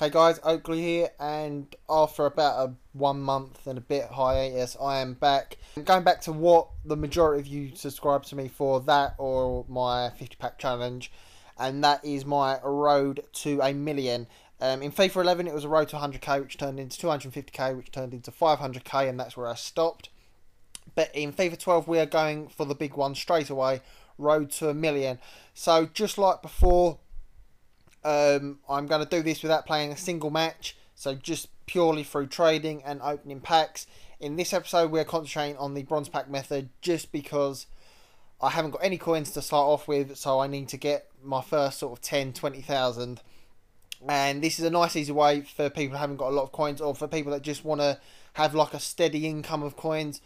Hey guys, Oakley here, and after about a 1 month and a bit hiatus, I am back. I'm going back to what the majority of you subscribe to me for, that or my 50 pack challenge, and that is my road to a million. In FIFA 11 it was a road to 100k, which turned into 250k, which turned into 500k, and that's where I stopped. But in FIFA 12 we are going for the big one straight away, road to a million. So just like before, I'm going to do this without playing a single match, so just purely through trading and opening packs. In this episode, we're concentrating on the bronze pack method just because I haven't got any coins to start off with, so I need to get my first sort of 10, 20,000. And this is a nice easy way for people who haven't got a lot of coins, or for people that just want to have like a steady income of coins,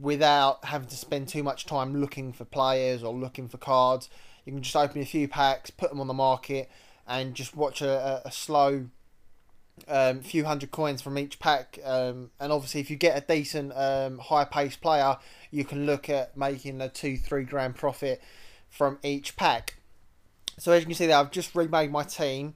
without having to spend too much time looking for players or looking for cards. You can just open a few packs, put them on the market, and just watch a slow few hundred coins from each pack. And obviously, if you get a decent high-paced player, you can look at making a 2-3 grand profit from each pack. So as you can see there, I've just remade my team.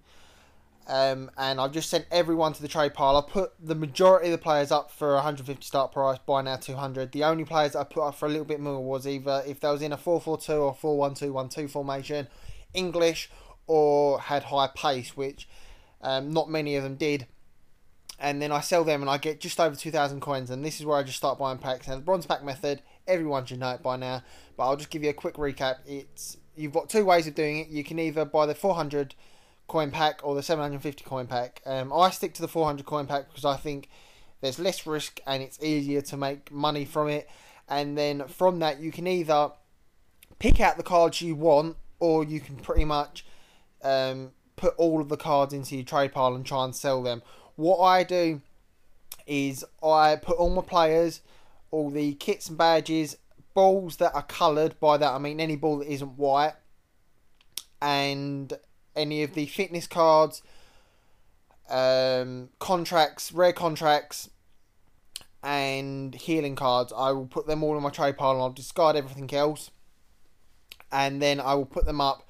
And I've just sent everyone to the trade pile. I put the majority of the players up for 150 start price, buy now 200. The only players that I put up for a little bit more was either if they was in a 4-4-2 or 4-1-2-1-2 formation, English, or had high pace, which not many of them did. And then I sell them and I get just over 2,000 coins, and this is where I just start buying packs. Now the bronze pack method, everyone should know it by now, but I'll just give you a quick recap. You've got two ways of doing it. You can either buy the 400 coin pack or the 750 coin pack. I stick to the 400 coin pack because I think there's less risk and it's easier to make money from it. And then from that, you can either pick out the cards you want, or you can pretty much put all of the cards into your trade pile and try and sell them. What I do is I put all my players, all the kits and badges, balls that are coloured. By that I mean any ball that isn't white, and any of the fitness cards, contracts, rare contracts, and healing cards. I will put them all in my trade pile and I'll discard everything else. And then I will put them up.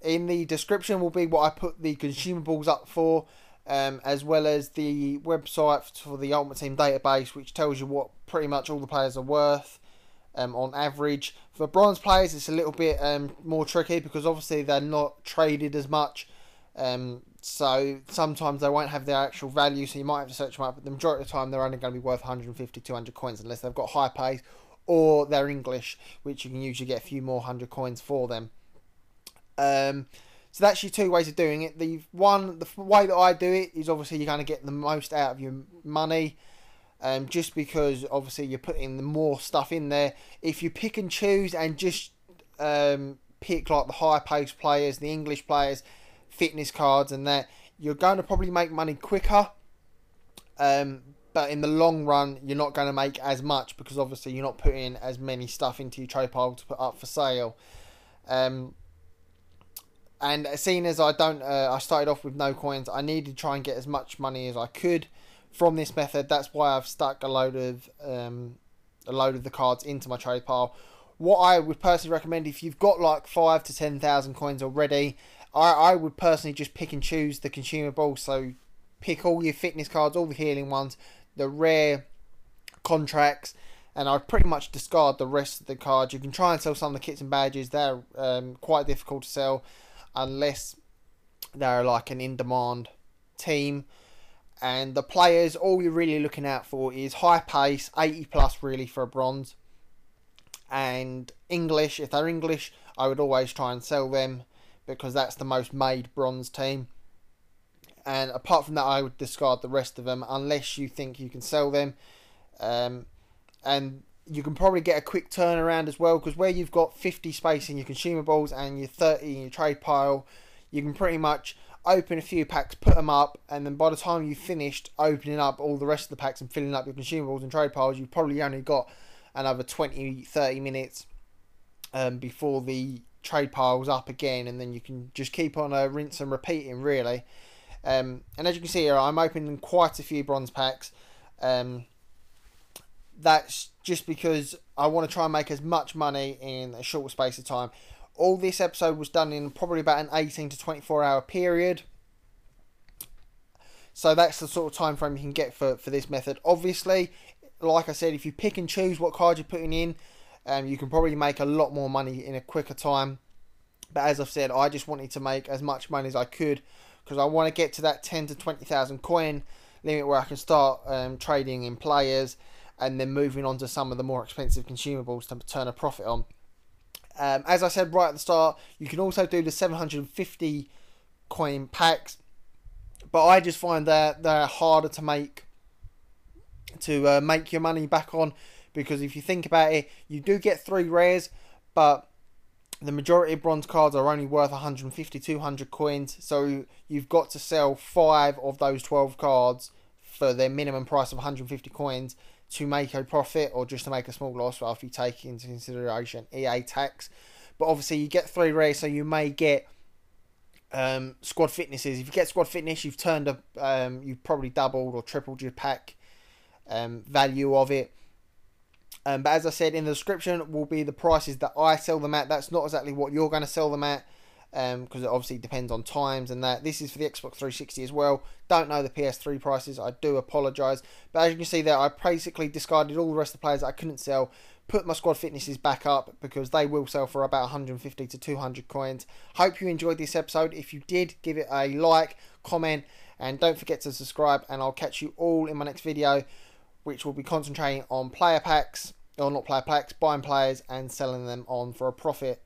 In the description will be what I put the consumables up for, as well as the website for the Ultimate Team database, which tells you what pretty much all the players are worth. On average. For bronze players, it's a little bit more tricky because obviously they're not traded as much, so sometimes they won't have their actual value, so you might have to search them up, but the majority of the time they're only going to be worth 150, 200 coins unless they've got high pace or they're English, which you can usually get a few more 100 coins for them. So that's your two ways of doing it. The way that I do it is obviously you're going to get the most out of your money. Just because obviously you're putting the more stuff in there. If you pick and choose and just pick like the high paced players, the English players, fitness cards and that, you're going to probably make money quicker, but in the long run you're not going to make as much because obviously you're not putting as many stuff into your trade pile to put up for sale. And seeing as I started off with no coins, I needed to try and get as much money as I could from this method. That's why I've stuck a load of the cards into my trade pile. What I would personally recommend, if you've got like 5 to 10,000 coins already, I would personally just pick and choose the consumables. So pick all your fitness cards, all the healing ones, the rare contracts, and I'd pretty much discard the rest of the cards. You can try and sell some of the kits and badges. They're quite difficult to sell unless they're like an in-demand team. And the players, all you're really looking out for is high pace, 80 plus really for a bronze. And English, if they're English, I would always try and sell them because that's the most made bronze team. And apart from that, I would discard the rest of them unless you think you can sell them. And you can probably get a quick turnaround as well, because where you've got 50 space in your consumables and your 30 in your trade pile, you can pretty much open a few packs, put them up, and then by the time you've finished opening up all the rest of the packs and filling up your consumables and trade piles, you've probably only got another 20-30 minutes before the trade pile's up again, and then you can just keep on rinse and repeating really. And as you can see here, I'm opening quite a few bronze packs. That's just because I want to try and make as much money in a short space of time. All this episode was done in probably about an 18 to 24 hour period. So that's the sort of time frame you can get for this method. Obviously, like I said, if you pick and choose what card you're putting in, you can probably make a lot more money in a quicker time. But as I've said, I just wanted to make as much money as I could, because I want to get to that 10 to 20,000 coin limit where I can start trading in players, and then moving on to some of the more expensive consumables to turn a profit on. As I said right at the start, you can also do the 750 coin packs, but I just find that they're harder to make your money back on, because if you think about it, you do get 3 rares, but the majority of bronze cards are only worth 150, 200 coins, so you've got to sell 5 of those 12 cards for their minimum price of 150 coins to make a profit, or just to make a small loss after you take into consideration EA tax. But obviously you get 3 rares, so you may get squad fitnesses. If you get squad fitness, you've probably doubled or tripled your pack value of it. But as I said, in the description will be the prices that I sell them at. That's not exactly what you're going to sell them at, because it obviously depends on times and that. This is for the Xbox 360 as well. Don't know the PS3 prices. I do apologise. But as you can see there, I basically discarded all the rest of the players that I couldn't sell, put my squad fitnesses back up, because they will sell for about 150 to 200 coins. Hope you enjoyed this episode. If you did, give it a like, comment, and don't forget to subscribe. And I'll catch you all in my next video, which will be concentrating on player packs, or not player packs, buying players and selling them on for a profit.